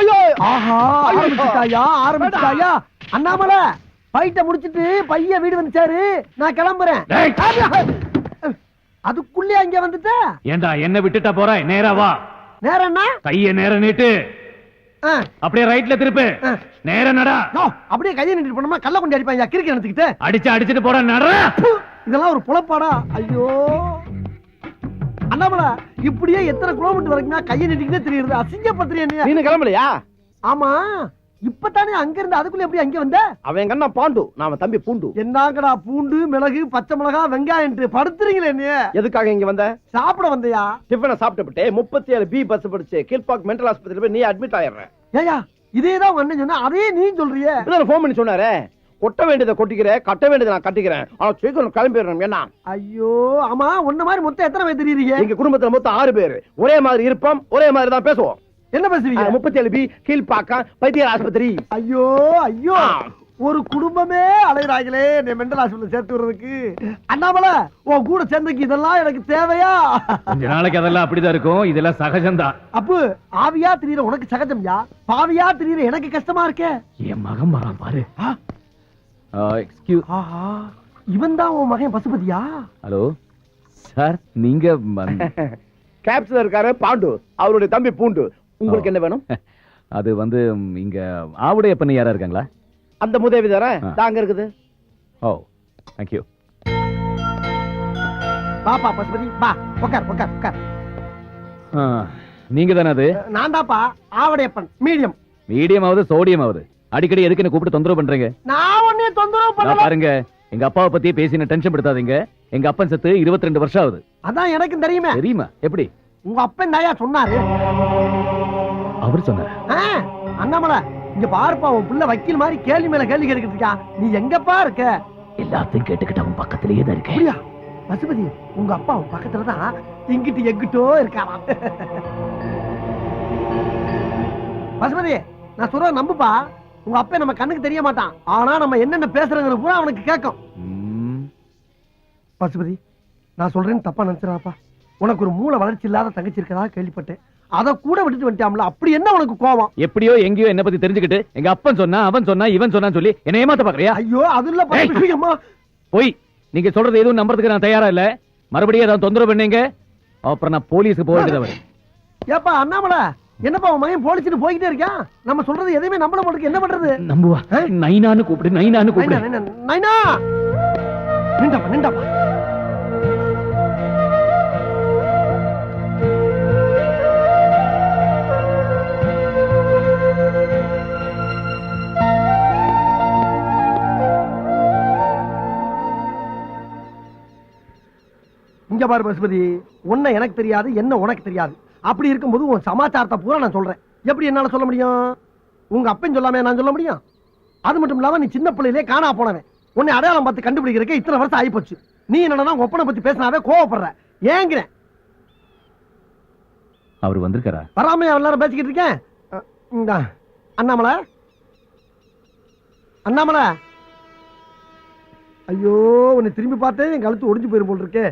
ஐயோ. ஆஹா, ஆரம்பிச்சுட்டாயா ஆரம்பிச்சுட்டாயா. அண்ணாமலை ஃபைட்ட முடிச்சிட்டு பையன் வீடு வந்துச்சாரு, நான் கிளம்புறேன். அதுக்குள்ளே அங்க வந்துட்ட. ஏண்டா என்ன விட்டுட்டா போற? நேரா வா. நேரம் என்ன? கைய நேரா நீட்டு. அப்படியே ரைட்ல திருப்பு. நேரா நடா. அப்படியே கையை நீட்டு போனோமா கல்ல கொண்டு அடிப்பாங்க கிறுக்கு எடுத்துக்கிட்டு. அடிச்சிட்டு போற நடா. இதெல்லாம் ஒரு புலப்பாடா? ஐயோ அண்ணாமலை, இப்படியே எத்தனை கிலோமீட்டர் வரைக்கும் கையை நீட்டிக்கிட்டே தெரியுது. அசிங்கப்படுத்துறியா நீ? நீ கிளம்பலையா? ஆமா, இப்பதானே அங்க இருந்து அதுக்குள்ள எப்படி அங்க வந்த? அவன் கண்ணா பாண்டு, நாம தம்பி பூண்டு. என்னங்கடா பூண்டு மிளகு பச்சை மிளகா வெங்காயம் படுத்துறீங்களே நீ? எதுக்காக இங்க வந்த? சாப்பிட வந்தியா? டிஃபனை சாப்பிட்டு 37 பி பஸ் படிச்சு கீழ்பாக் மென்டல் ஆஸ்பத்திரியில போய் நீ அட்மிட் ஆயிடுற. ஏயா இதேதான் உங்க அண்ணன் சொன்னா, அதே நீ சொல்றியே. போன் பண்ணி சொன்னாரே, கொட்ட வேண்டியதை கொட்டிக்கிறேன், கட்ட வேண்டியதை நான் கட்டிக்கிறேன், ஆனா சீக்கிரம் கிளம்பிடுறோம். என்ன? ஐயோ ஆமா, உன்ன மாதிரி மொத்தம் எத்தனை பேர் தெரியுறீங்க? எங்க குடும்பத்துல மொத்தம் 6 பேர். ஒரே மாதிரி இருப்போம், ஒரே மாதிரி தான் பேசுவோம். என்ன பேசுவீங்க? 37 பி கீழ்பாக்கம் பைத்தியர் ஆஸ்பத்திரி. ஐயோ ஐயோ, ஒரு குடும்பமே அலைகிறாங்களே நீ மெண்டல் ஹாஸ்பிடல் சேர்த்து விடுறதுக்கு. அண்ணாமலை, உன் கூட சேர்ந்தக்கு இதெல்லாம் எனக்கு தேவையா? கொஞ்ச நாளைக்கு அதெல்லாம் அப்படிதான் இருக்கும், இதெல்லாம் சகஜம்தான். அப்பு, ஆவியா திரியற உனக்கு சகஜம்யா, பாவியா திரியற எனக்கு கஷ்டமா இருக்கே. என் மகன் வரான் பாரு. எக்ஸ்கியூஸ். ஆஹா, இவன் தான் உன் மகன் பசுபதியா? ஹலோ சார், நீங்க கேப்ஸ்ல இருக்காரு பாண்டு, அவருடைய தம்பி பூண்டு. உங்களுக்கு என்ன வேணும்? அது வந்து இங்க ஆவுடைய பண்ணி யாரா இருக்காங்களா? அந்த முதவி தானே தாங்க இருக்குது. ஓ, தேங்க் யூ. பாப்பா பசுபதி, பா உட்கார் உட்கார் உட்கார். நீங்க தானே அது? நான் தான்ப்பா ஆவடையப்பன். மீடியம். மீடியம் ஆகுது சோடியம் ஆகுது. அடிக்கடி எதுக்கு என்ன கூப்பிட்டு தொந்தரவு பண்றீங்க? நான் ஒண்ணே தொந்தரவு பண்ணல. பாருங்க, எங்க அப்பாவை பத்தி பேசி டென்ஷன் படுத்தாதீங்க. எங்க அப்பன் செத்து 22 வருஷம் ஆகுது. அதான் எனக்கும் தெரியுமே. தெரியுமா? எப்படி? உங்க அப்பன் தாயா சொன்னாரு. அவர் சொன்னாரு? அண்ணாமலை, இங்க பாருப்பா, உன் புள்ள வக்கீல் மாதிரி கேள்வி மேல கேள்வி கேட்டுக்கிட்டு இருக்கா. நீ எங்கப்பா இருக்க? எல்லாத்தையும் கேட்டுக்கிட்டு அவன் பக்கத்திலேயே தான் இருக்கேன். அப்படியா? பசுபதி, உங்க அப்பா உன் பக்கத்துல தான் இங்கிட்டு எங்கிட்டோ இருக்காராம். பசுபதி, நான் சொல்ற நம்புப்பா. உங்க அப்பா நம்ம கண்ணுக்கு தெரிய மாட்டான், ஆனா நம்ம என்னென்ன பேசுறதுன்னு கூட அவனுக்கு கேட்கும். பசுபதி, நான் சொல்றேன்னு தப்பா நினைச்சிடாப்பா. உனக்கு ஒரு மூளை வளர்ச்சி இல்லாத தங்கச்சி இருக்கதா கேள்விப்பட்டேன். அத கூட விட்டுட்டு வந்துட்டாம்ல, அப்படி என்ன உனக்கு கோபம்? எப்படியோ எங்கேயோ என்ன பத்தி தெரிஞ்சுக்கிட்டு எங்க அப்பன் சொன்னா அவன் சொன்னா இவன் சொன்னான்னு சொல்லி என்ன ஏமாத்த பாக்குறியா? ஐயோ, அது இல்ல போய் நீங்க சொல்றது எதுவும் நம்புறதுக்கு நான் தயாரா இல்ல. மறுபடியும் ஏதாவது தொந்தரவு பண்ணீங்க, அப்புறம் நான் போலீஸுக்கு போயிட்டு. ஏப்பா அண்ணாமலை, என்னப்பா உன் மகன் போலீஸ்னு போய்கிட்டே இருக்கான். நம்ம சொல்றது எதையுமே நம்பல மாட்டேங்குது, என்ன பண்றது? நம்புவா? நைனான்னு கூப்பிடு, நைனான்னு கூப்பிடு. நைனா, நின்றாப்பா நின்றாப்பா. இங்க பாரு பசுபதி, உன்னை எனக்கு தெரியாது, என்ன உனக்கு தெரியாது. அப்படி இருக்கும்போது உன் சமாச்சாரத்தை பூரா நான் சொல்றேன். எப்படி என்னால சொல்ல முடியும்? உங்க அப்பன் சொல்லாம நான் சொல்ல முடியும்? அது மட்டும் இல்லாம நீ சின்ன பிள்ளையிலே காணா போனவன். உன்னை அடையாளம் பார்த்து கண்டுபிடிக்கிறதுக்கு இத்தனை வருஷம் ஆகி போச்சு. நீ என்னன்னா உங்க ஒப்பனை பத்தி பேசினாவே கோவப்படுற. ஏங்கிறேன். அவர் வந்திருக்காரா? வராம எல்லாரும் பேசிக்கிட்டு இருக்கேன். அண்ணாமலை, அண்ணாமலை, ஐயோ, உன்னை திரும்பி பார்த்தேன், என் கழுத்து ஒடிஞ்சு போயிரும் போல் இருக்கே.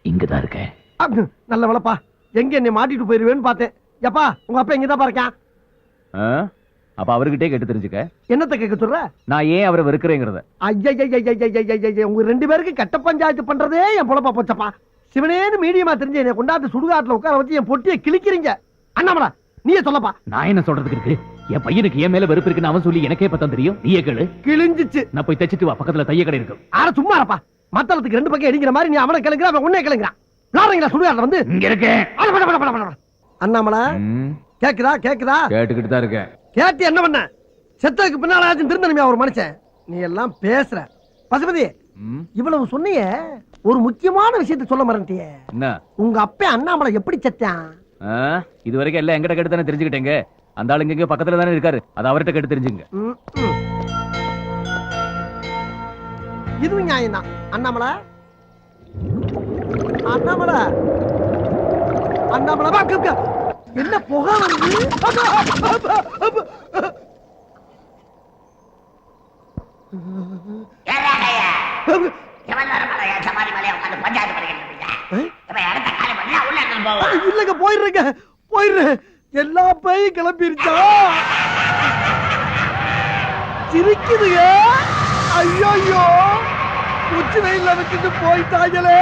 இங்கதான் இருக்கேன். நல்ல வளப்பா, எங்க என்னை மாட்டிட்டு போயிருவேன்னு பார்த்தேன். எப்பா, உங்க அப்பா எங்கதான் பாருக்கான்? அப்ப அவர்கிட்டே கேட்டு தெரிஞ்சுக்க. என்னத்தை கேட்க சொல்ற? நான் ஏன் அவரை வெறுக்கிறேங்கிறத. ஐயா, உங்க 2 பேருக்கு கட்ட பஞ்சாயத்து பண்றதே என் பொழப்பா போச்சப்பா. சிவனேன்னு மீடியமா தெரிஞ்சு என்னை கொண்டாந்து சுடுகாட்டுல உட்கார வச்சு என் பொட்டியை கிழிக்கிறீங்க. அண்ணாமலா, நீயே சொல்லப்பா. நான் என்ன சொல்றதுக்கு இருக்கு? என் பையனுக்கு என் மேல வெறுப்பு இருக்குன்னு அவன் சொல்லி எனக்கே பத்தம் தெரியும். நீயே கேளு. கிழிஞ்சிச்சு. நான் போய் தச்சிட்டு வா, பக்கத்துல தைய கடை இருக்கும். ஆனா சும்மா இருப்பா. மத்தளத்துக்கு 2 பக்கம் அடிக்கிற மாதிரி நீ அவனை கிளங்குற, அவன் உன்னை கிளங்குறான். விளாடுறீங்களா சுடுகாட்டுல வந்து? இங்க இருக்கேன். அண்ணாமலா, கேக்குதா? கேக்குதா? கேட்டுக்கிட்டு தான் இருக்கேன். கேட்டு என்ன பண்ண? செத்ததுக்கு பின்னால திருந்தனுமே ஒரு மனுஷன். நீ எல்லாம் பேசுற. பசுபதி, இவ்வளவு சொன்னியே, ஒரு முக்கியமான விஷயத்தை சொல்ல மறந்துட்டியே. என்ன? உங்க அப்பா அண்ணாமலை எப்படி செத்தான்? இது வரைக்கும் எல்லாம் எங்கிட்ட கேட்டு தானே தெரிஞ்சுக்கிட்டேங்க. அந்த ஆளுங்க இங்க பக்கத்துல தானே இருக்காரு, அது அவர்கிட்ட கேட்டு தெரிஞ்சுங்க. இதுவும் நியாயம் தான். அண்ணாமலை, அண்ணாமலை, அண்ணாமலை, என்ன புகை வந்து? இல்லங்க போயிடுறேங்க போயிடுறேன். எல்லா பேயும் கிளம்பிருச்சா? சிரிக்குதுங்க. ஐயோ உச்சி வெயில்ல வச்சுட்டு போயிட்டாங்களே.